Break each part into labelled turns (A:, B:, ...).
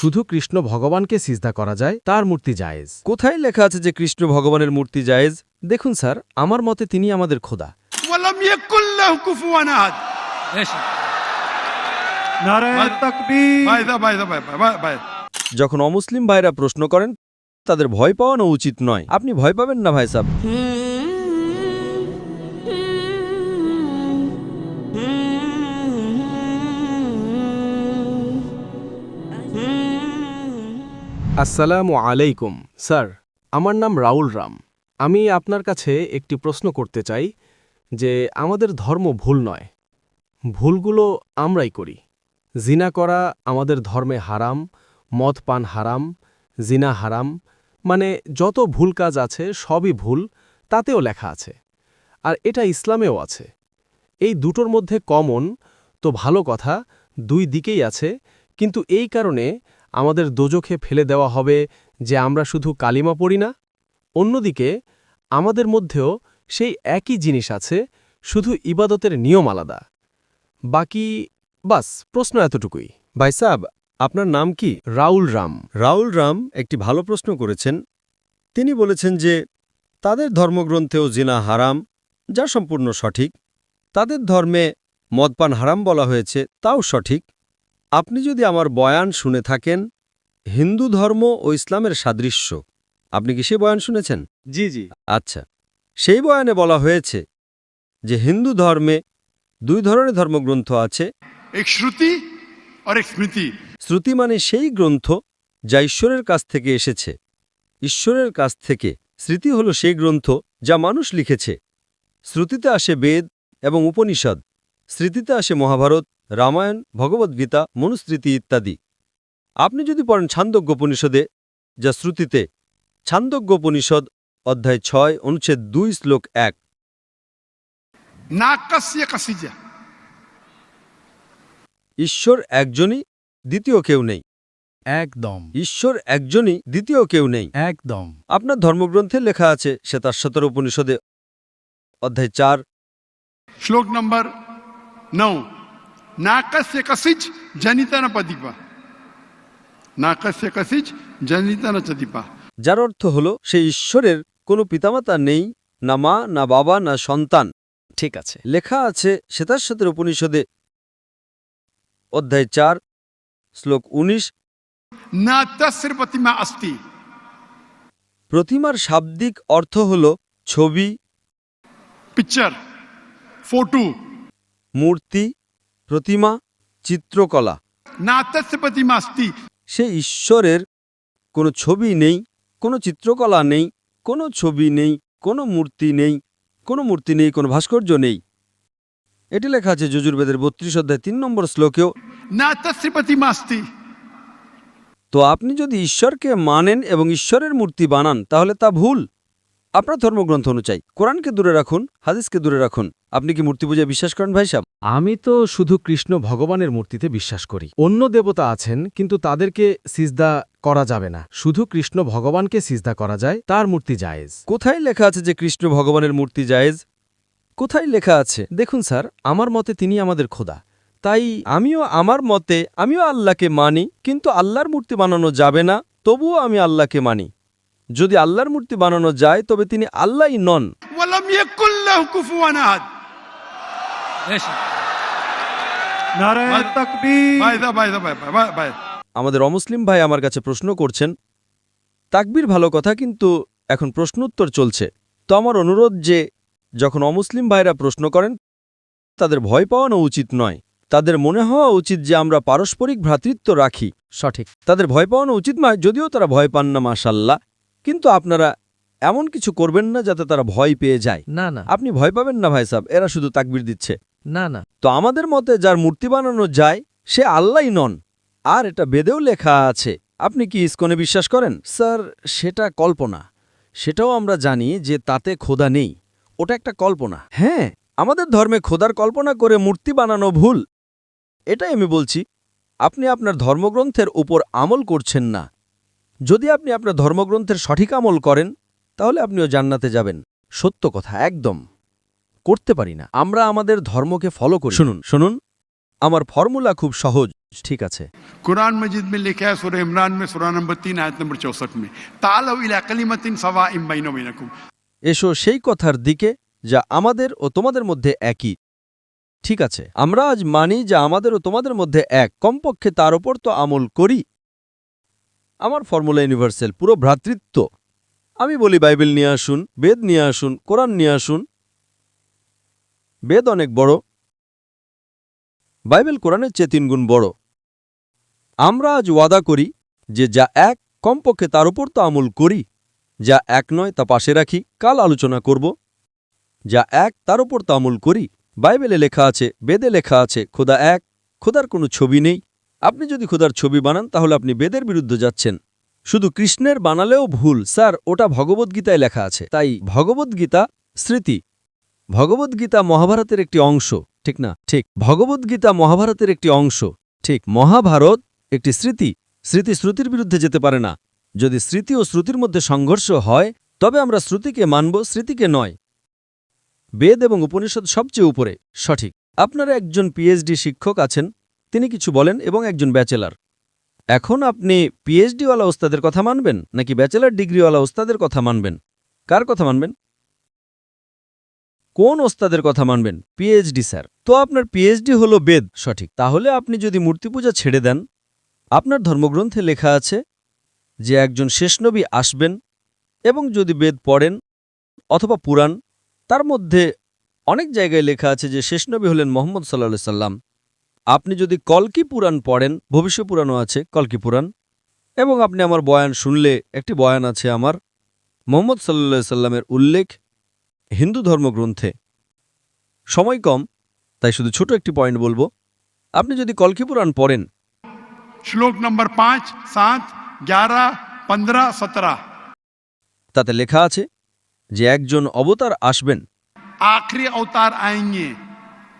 A: শুধু কৃষ্ণ ভগবানকে সিজদা করা যায়, তার মূর্তি জায়েজ।
B: কোথায় লেখা আছে যে কৃষ্ণ ভগবানের মূর্তি জায়েজ?
A: দেখুন স্যার, আমার মতে তিনি আমাদের খোদা।
C: ওয়ালাম ইয়াকুল লাহু কুফুয়ান আহাদ।
D: নারে তাকবীর।
C: ভাই
B: যখন অমুসলিম ভাইরা প্রশ্ন করেন তাদের ভয় পাওয়ানো উচিত নয়। আপনি ভয় পাবেন না ভাই সাহেব।
A: আসসালামু আলাইকুম স্যার, আমার নাম রাউল রাম। আমি আপনার কাছে একটি প্রশ্ন করতে চাই যে আমাদের ধর্ম ভুল নয়, ভুলগুলো আমরাই করি। জিনা করা আমাদের ধর্মে হারাম, মদ পান হারাম, জিনা হারাম, মানে যত ভুল কাজ আছে সবই ভুল, তাতেও লেখা আছে। আর এটা ইসলামেও আছে। এই দুটোর মধ্যে কমন তো ভালো কথা, দুই দিকেই আছে, কিন্তু এই কারণে আমাদের দোজখে ফেলে দেওয়া হবে যে আমরা শুধু কালিমা পড়ি না। অন্যদিকে আমাদের মধ্যেও সেই একই জিনিস আছে, শুধু ইবাদতের নিয়ম আলাদা। বাকি বাস, প্রশ্ন এতটুকুই।
B: ভাই সাহেব, আপনার নাম কি?
A: রাউল রাম।
B: রাউল রাম একটি ভালো প্রশ্ন করেছেন। তিনি বলেছেন যে তাদের ধর্মগ্রন্থেও জিনা হারাম, যা সম্পূর্ণ সঠিক। তাদের ধর্মে মদপান হারাম বলা হয়েছে, তাও সঠিক। আপনি যদি আমার বয়ান শুনে থাকেন, হিন্দু ধর্ম ও ইসলামের সাদৃশ্য, আপনি কি সে বয়ান শুনেছেন?
A: জি জি।
B: আচ্ছা, সেই বয়ানে বলা হয়েছে যে হিন্দু ধর্মে দুই ধরনের ধর্মগ্রন্থ আছে।
C: এক শ্রুতি আর এক স্মৃতি।
B: শ্রুতি মানে সেই গ্রন্থ যা ঈশ্বরের কাছ থেকে এসেছে, ঈশ্বরের কাছ থেকে। স্মৃতি হল সেই গ্রন্থ যা মানুষ লিখেছে। শ্রুতিতে আসে বেদ এবং উপনিষদ, স্মৃতিতে আসে মহাভারত, রামায়ণ, ভগবদ্গীতা, মনুস্মৃতি ইত্যাদি। আপনি যদি পড়েন ছান্দোগ্যোপনিষদে, যা শ্রুতিতে, ছান্দোগ্যোপনিষদ অধ্যায় 6 অনুচ্ছেদ 2 শ্লোক 1,
C: নাকাস্য কাসিজা।
B: ঈশ্বর একজনই, দ্বিতীয় কেউ নেই।
A: একদম
B: ঈশ্বর একজনই, দ্বিতীয় কেউ নেই।
A: একদম।
B: আপনার ধর্মগ্রন্থে লেখা আছে শ্বেতাশ্বতর উপনিষদে অধ্যায় 4,
C: শ্লোক নম্বর 9, নাকাস্য কাসিজ জনিতা না পদিপা। নাকাস্য কাসিজ জনিতা না চদিপা।
B: যার অর্থ হল সেই ঈশ্বরের কোনো পিতামাতা নেই, না মা, না বাবা, না সন্তান।
A: ঠিক আছে।
B: লেখা আছে শ্বেতাশ্বতর উপনিষদে অধ্যায় 4 শ্লোক 19,
C: না তস্য প্রতিমা অস্তি।
B: প্রতিমার শাব্দিক অর্থ হল ছবি,
C: পিকচার, ফটো।
B: মূর্তি, প্রতিমা, চিত্রকলা।
C: না তস্য প্রতিমা অস্তি।
B: সে ঈশ্বরের কোনো ছবি নেই, কোনো চিত্রকলা নেই, কোনো ছবি নেই, কোনো মূর্তি নেই, কোনো মূর্তি নেই, কোনো ভাস্কর্য নেই। এটি লেখা আছে যজুর্বেদের 32 অধ্যায় 3 নম্বর শ্লোকেও।
C: না তস্য প্রতিমা অস্তি।
B: তো আপনি যদি ঈশ্বরকে মানেন এবং ঈশ্বরের মূর্তি বানান, তাহলে তা ভুল। আপনার ধর্মগ্রন্থ অনুযায়ী কোরআনকে দূরে রাখুন, হাদিসকে দূরে রাখুন। আপনি কি মূর্তি পূজায় বিশ্বাস করেন ভাই সাহেব?
A: আমি তো শুধু কৃষ্ণ ভগবানের মূর্তিতে বিশ্বাস করি। অন্য দেবতা আছেন, কিন্তু তাদেরকে সিজদা করা যাবে না। শুধু কৃষ্ণ ভগবানকে সিজদা করা যায়, তার মূর্তি জায়েজ।
B: কোথায় লেখা আছে যে কৃষ্ণ ভগবানের মূর্তি জায়েজ? কোথায় লেখা আছে?
A: দেখুন স্যার, আমার মতে তিনি আমাদের খোদা। তাই
B: আমিও আল্লাহকে মানি, কিন্তু আল্লাহর মূর্তি বানানো যাবে না, তবুও আমি আল্লাহকে মানি। যদি আল্লাহর মূর্তি বানানো যায়, তবে তিনি আল্লাহই নন।
C: ওয়ালাম ইয়াকুল লাহু কুফুয়ান আহাদ।
D: নারে তাকবীর।
C: ভাই
B: আমাদের অমুসলিম ভাই আমার কাছে প্রশ্ন করছেন। তাকবীর ভালো কথা, কিন্তু এখন প্রশ্নোত্তর চলছে। তো আমার অনুরোধ যে যখন অমুসলিম ভাইরা প্রশ্ন করেন, তাদের ভয় পাওয়ানো উচিত নয়। তাদের মনে হওয়া উচিত যে আমরা পারস্পরিক ভ্রাতৃত্ব রাখি।
A: সঠিক।
B: তাদের ভয় পাওয়ানো উচিত নয়, যদিও তারা ভয় পান না, মাশাল্লাহ। কিন্তু আপনারা এমন কিছু করবেন না যাতে তারা ভয় পেয়ে যায়।
A: না না
B: আপনি ভয় পাবেন না ভাই সাহেব, এরা শুধু তাকবীর দিচ্ছে।
A: না না।
B: তো আমাদের মতে যার মূর্তি বানানো যায় সে আল্লাহই নন, আর এটা বেদেও লেখা আছে। আপনি কি ইসকনে বিশ্বাস করেন?
A: স্যার, সেটা কল্পনা। সেটাও আমরা জানি যে তাতে খোদা নেই, ওটা একটা কল্পনা।
B: হ্যাঁ, আমাদের ধর্মে খোদার কল্পনা করে মূর্তি বানানো ভুল, এটাই আমি বলছি। আপনি আপনার ধর্মগ্রন্থের উপর আমল করছেন না। যদি আপনি আপনার ধর্মগ্রন্থের সঠিক আমল করেন, তাহলে আপনিও জান্নাতে যাবেন।
A: সত্য কথা, একদম করতে পারি না। আমরা আমাদের ধর্মকে ফলো করি।
B: শুনুন, আমার ফর্মুলা খুব সহজ। ঠিক আছে।
C: कुरान मजीद में लिखा है सूरह इमरान में सूरह नंबर 3 आयत नंबर 64 में तालौ इला कलिमतिन सवाइम बैना बैनकुम।
B: এসো সেই কথার দিকে যা আমাদের ও তোমাদের মধ্যে একই। ঠিক আছে, আমরা আজ মানি যা আমাদের ও তোমাদের মধ্যে এক, কমপক্ষে তার ওপর তো আমল করি। আমার ফর্মুলা ইউনিভার্সাল, পুরো ভ্রাতৃত্ব। আমি বলি বাইবেল নিয়ে আসুন, বেদ নিয়ে আসুন, কোরআন নিয়ে আসুন। বেদ অনেক বড়, বাইবেল কোরআনের চেয়ে 3 গুণ বড়। আমরা আজ ওয়াদা করি যে যা এক, কমপক্ষে তার উপর তো আমল করি। যা এক নয় তা পাশে রাখি, কাল আলোচনা করব। যা এক তার উপর তো আমল করি। বাইবেলে লেখা আছে, বেদে লেখা আছে, খোদা এক, খোদার কোনো ছবি নেই। আপনি যদি খোদার ছবি বানান তাহলে আপনি বেদের বিরুদ্ধে যাচ্ছেন। শুধু কৃষ্ণের বানালেও ভুল স্যার, ওটা ভগবদ্গীতায় লেখা আছে। তাই ভগবদ্গীতা স্মৃতি। ভগবদ্গীতা মহাভারতের একটি অংশ, ঠিক না? ঠিক। ভগবদ্গীতা মহাভারতের একটি অংশ, ঠিক। মহাভারত একটি স্মৃতি। স্মৃতি শ্রুতির বিরুদ্ধে যেতে পারে না। যদি স্মৃতি ও শ্রুতির মধ্যে সংঘর্ষ হয় তবে আমরা শ্রুতিকে মানব, স্মৃতিকে নয়। বেদ এবং উপনিষদ সবচেয়ে উপরে, সঠিক। আপনারা একজন পিএইচডি শিক্ষক আছেন, তিনি কিছু বলেন, এবং একজন ব্যাচেলার। এখন আপনি পিএইচডিওয়ালা ওস্তাদের কথা মানবেন নাকি ব্যাচেলার ডিগ্রিওয়ালা ওস্তাদের কথা মানবেন? কার কথা মানবেন? কোন ওস্তাদের কথা মানবেন? PhD sir. তো আপনার পিএইচডি হলো বেদ, সঠিক। তাহলে আপনি যদি মূর্তি পূজা ছেড়ে দেন, আপনার ধর্মগ্রন্থে লেখা আছে যে একজন শেষ নবী আসবেন, এবং যদি বেদ পড়েন অথবা পুরাণ, তার মধ্যে অনেক জায়গায় লেখা আছে যে শেষ নবী হলেন মুহাম্মদ সাল্লাল্লাহু আলাইহি সাল্লাম। আপনি যদি কল্কি পুরাণ পড়েন, ভবিষ্য পুরাণও আছে কল্কি পুরাণ, এবং আপনি আমার বয়ান শুনলে, একটি বয়ান আছে আমার, মুহাম্মদ সাল্লাল্লাহু আলাইহি সাল্লামের উল্লেখ হিন্দু ধর্মগ্রন্থে। সময় কম, তাই শুধু ছোট একটি পয়েন্ট বলবো। আপনি যদি কল্কি পুরাণ পড়েন,
C: श्लोक नंबर 5, 7, 11, 15, 17
B: তাতে লেখা আছে যে একজন অবতার আসবেন,
C: आखिरी अवतार आएंगे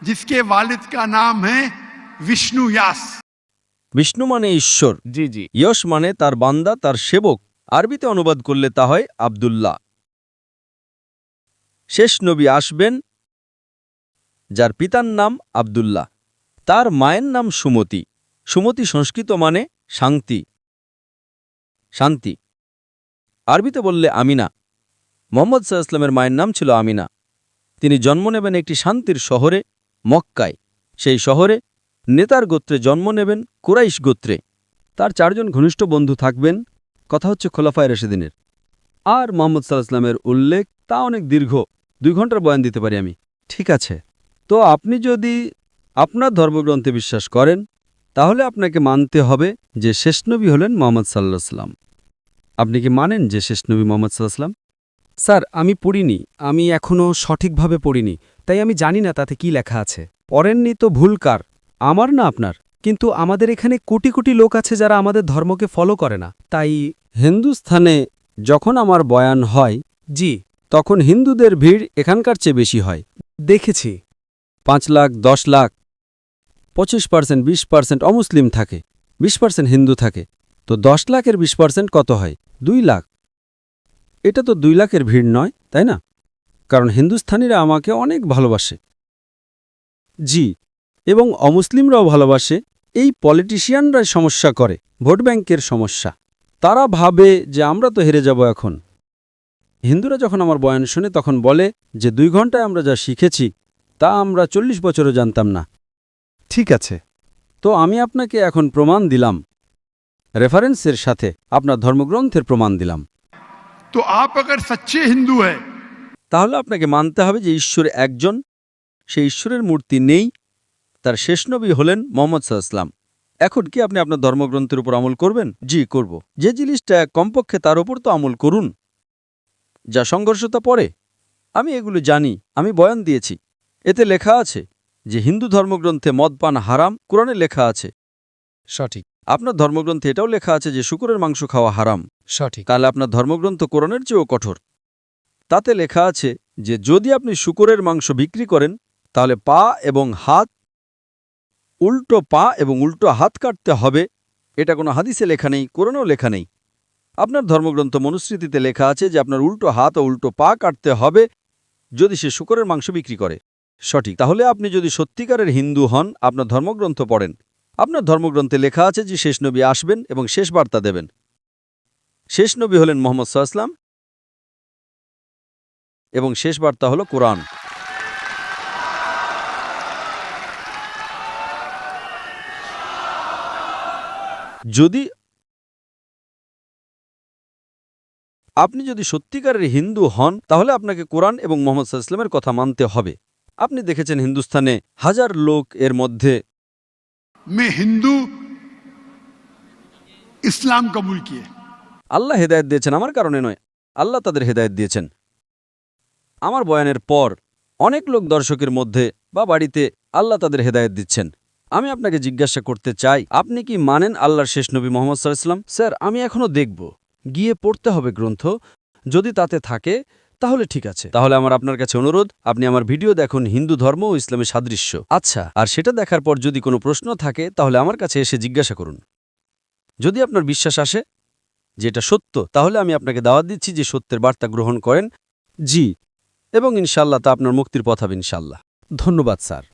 C: जिसके वालिद का नाम है विष्णु यास।
B: বিষ্ণু মানে ঈশ্বর,
A: জি জি।
B: ইয়শ মানে তার বান্দা, তার সেবক। আরবিতে অনুবাদ করলে তা হয় আব্দুল্লাহ। শেষ নবী আসবেন যার পিতার নাম আব্দুল্লাহ, তার মায়ের নাম সুমতি। সুমতি সংস্কৃত মানে শান্তি, শান্তি। আরবিতে বললে আমিনা। মুহাম্মদ সাল্লাল্লাহু আলাইহি ওয়াসাল্লামের মায়ের নাম ছিল আমিনা। তিনি জন্ম নেবেন একটি শান্তির শহরে, মক্কায়। সেই শহরে নেতার গোত্রে জন্ম নেবেন, কুরাইশ গোত্রে। তার 4 জন ঘনিষ্ঠ বন্ধু থাকবেন। কথা হচ্ছে খোলাফায়ে রাশিদিনের। আর মুহাম্মদ সাল্লাল্লাহু আলাইহি ওয়াসাল্লামের উল্লেখ তা অনেক দীর্ঘ, 2 ঘন্টার বয়ান দিতে পারি আমি। ঠিক আছে, তো আপনি যদি আপনার ধর্মগ্রন্থে বিশ্বাস করেন তাহলে আপনাকে মানতে হবে যে শেষ নবী হলেন মুহাম্মদ সাল্লাল্লাহু আলাইহি ওয়াসাল্লাম। আপনি কি মানেন যে শেষ নবী মুহাম্মদ সাল্লাল্লাহু আলাইহি ওয়াসাল্লাম?
A: স্যার, আমি পড়িনি, আমি এখনও সঠিকভাবে পড়িনি, তাই আমি জানি না তাতে কি লেখা আছে। পড়েননি তো ভুল কার, আমার না আপনার? কিন্তু আমাদের এখানে কোটি কোটি লোক আছে যারা আমাদের ধর্মকে ফলো করে না, তাই।
B: হিন্দুস্থানে যখন আমার বয়ান হয়,
A: জি,
B: তখন হিন্দুদের ভিড় এখানকার চেয়ে বেশি হয়।
A: দেখেছি।
B: 5 লাখ, 10 লাখ, 25%, 20% অমুসলিম থাকে, 20% হিন্দু থাকে। তো 10 লাখের 20% কত হয়? 2 লাখ। এটা তো 2 লাখের ভিড় নয়, তাই না? কারণ হিন্দুস্থানীরা আমাকে অনেক ভালোবাসে। জি, এবং অমুসলিমরাও ভালোবাসে। এই পলিটিশিয়ানরাই সমস্যা করে, ভোট ব্যাংকের সমস্যা। তারা ভাবে যে আমরা তো হেরে যাব এখন। হিন্দুরা যখন আমার বয়ান শুনে তখন বলে যে 2 ঘন্টায় আমরা যা শিখেছি তা আমরা 40 বছরও জানতাম না।
A: ঠিক আছে,
B: তো আমি আপনাকে এখন প্রমাণ দিলাম, রেফারেন্সের সাথে আপনার ধর্মগ্রন্থের প্রমাণ দিলাম।
C: तो आप अगर सच्चे हिंदू हैं
B: তাহলে আপনাকে মানতে হবে যে ঈশ্বর একজন, সেই ঈশ্বরের মূর্তি নেই, তার শেষ নবী হলেন মুহাম্মদ সাল্লাল্লাহু আলাইহি ওয়াসাল্লাম। এখন কি আপনি আপনার ধর্মগ্রন্থের উপর আমল করবেন? জি, করব। যে জিনিসটা কমপক্ষে তার উপর তো আমল করুন। যা সংঘর্ষতা পড়ে, আমি এগুলো জানি, আমি বয়ান দিয়েছি। এতে লেখা আছে যে হিন্দু ধর্মগ্রন্থে মদ পান হারাম, কোরআনে লেখা আছে।
A: সঠিক।
B: আপনার ধর্মগ্রন্থে এটাও লেখা আছে যে শূকরের মাংস খাওয়া হারাম।
A: সঠিক।
B: তাহলে আপনার ধর্মগ্রন্থ কোরআনের চেয়েও কঠোর। তাতে লেখা আছে যে যদি আপনি শূকরের মাংস বিক্রি করেন তাহলে পা এবং হাত, উল্টো পা এবং উল্টো হাত কাটতে হবে। এটা কোনো হাদিসে লেখা নেই, কোরআনেও লেখা নেই। আপনার ধর্মগ্রন্থ মনুস্মৃতিতে লেখা আছে যে আপনার উল্টো হাত ও উল্টো পা কাটতে হবে যদি সে শূকরের মাংস বিক্রি করে। সঠিক। তাহলে আপনি যদি সত্যিকারের হিন্দু হন, আপনার ধর্মগ্রন্থ পড়েন, আপনার ধর্মগ্রন্থে লেখা আছে যে শেষ নবী আসবেন এবং শেষ বার্তা দেবেন। শেষ নবী হলেন মুহাম্মদ সাল্লাল্লাহু আলাইহি ওয়াসাল্লাম এবং শেষ বার্তা হল কোরআন। আপনি যদি সত্যিকারের হিন্দু হন তাহলে আপনাকে কোরআন এবং মুহাম্মদ সাল্লাল্লাহু আলাইহি ওয়াসাল্লামের কথা মানতে হবে। আপনি দেখেছেন হিন্দুস্তানে হাজার লোক এর মধ্যে
C: मैं हिंदू इस्लाम कबूल किए।
B: আল্লাহ হেদায়েত দিয়েছেন আমার কারণে নয়, আল্লাহ তাদের হেদায়েত দিয়েছেন। আমার বয়ানের পর অনেক লোক দর্শকের মধ্যে বা বাড়িতে আল্লাহ তাদের হেদায়েত দিচ্ছেন। আমি আপনাকে জিজ্ঞাসা করতে চাই, আপনি কি মানেন আল্লাহর শেষ নবী মুহাম্মদ সাল্লাল্লাহু আলাইহি ওয়াসাল্লাম? স্যার, আমি এখনও দেখব, গিয়ে পড়তে হবে গ্রন্থ, যদি তাতে থাকে তাহলে ঠিক আছে। তাহলে আমার আপনার কাছে অনুরোধ, আপনি আমার ভিডিও দেখুন হিন্দু ধর্ম ও ইসলামের সাদৃশ্য। আচ্ছা, আর সেটা দেখার পর যদি কোনো প্রশ্ন থাকে তাহলে আমার কাছে এসে জিজ্ঞাসা করুন। যদি আপনার বিশ্বাস আসে যে এটা সত্য, তাহলে আমি আপনাকে দাওয়াত দিচ্ছি যে সত্যের বার্তা গ্রহণ করেন। জি, এবং ইনশাল্লাহ তা আপনার মুক্তির পথ হবে ইনশাল্লাহ।
A: ধন্যবাদ স্যার।